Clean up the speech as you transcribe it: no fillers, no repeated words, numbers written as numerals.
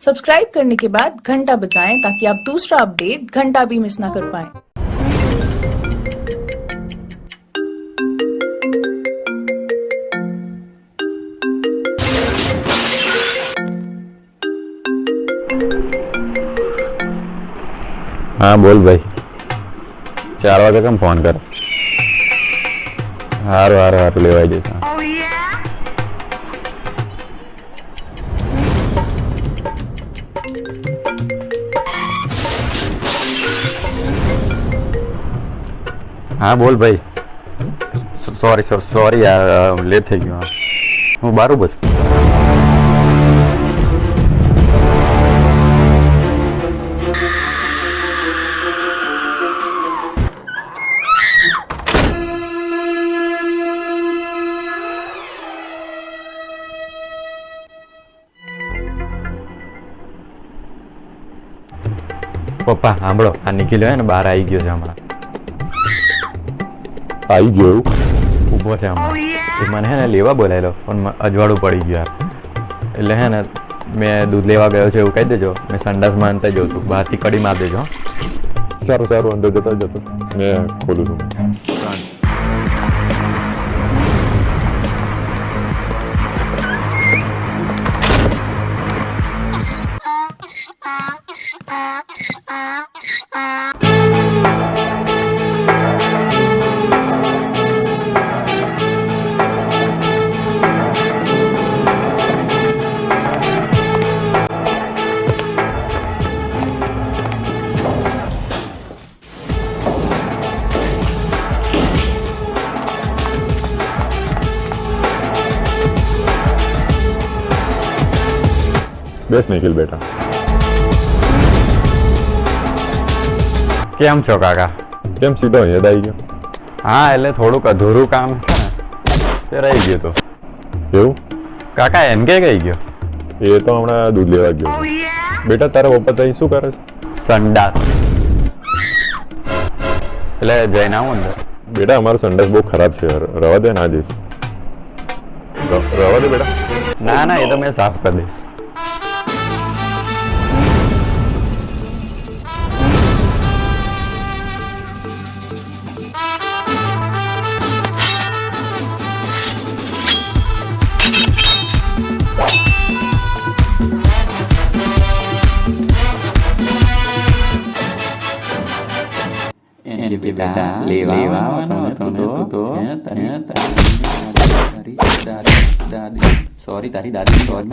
Subscribe करने के बाद घंटा बजाएं ताकि आप दूसरा अपडेट घंटा भी मिस ना कर पाएं। हाँ बोल भाई 4 वागे कम फोन कर हारू हारू हारू लेवाई जैसा हाँ बोल भाई सॉरी यार लेट થઈ ગયો હું બરાબર છું પપ્પા સાંભળો આ નિખિલ હે ને બહાર આવી ગયો છે હમણાં આવી ગયો ઊભો છે હમણાં એ મને હે ને લેવા બોલાયેલો પણ અજવાળું પડી ગયું યાર એટલે હે ને મેં દૂધ લેવા ગયો છે એવું કહી દેજો મેં સંડાસમાં અંતે જઉં છું બહારથી કડી માર દેજો સારું સારું અંદર જતો મેં ખોલું છું બેસ નિખિલ બેટા કેમ છો કાકા કેમ સીધો યાદ આવી ગયો હા એટલે થોડુંક અધૂરું કામ છે ને તે રહી ગયું તો એવું કાકા એમ કે ગઈ ગયો એ તો હમણાં દૂધ લેવા ગયો બેટા તારા પપ્પા ત્યાં શું કરે છે સંડાસ એટલે જઈને આવું અંદર બેટા અમારો સંડાસ બહુ ખરાબ છે રવા દે ના જઈશ રવા દે બેટા ના ના એ તો મેં સાફ કરી દઈશ બેટા લેવા સોરી તારી દાદી સોરી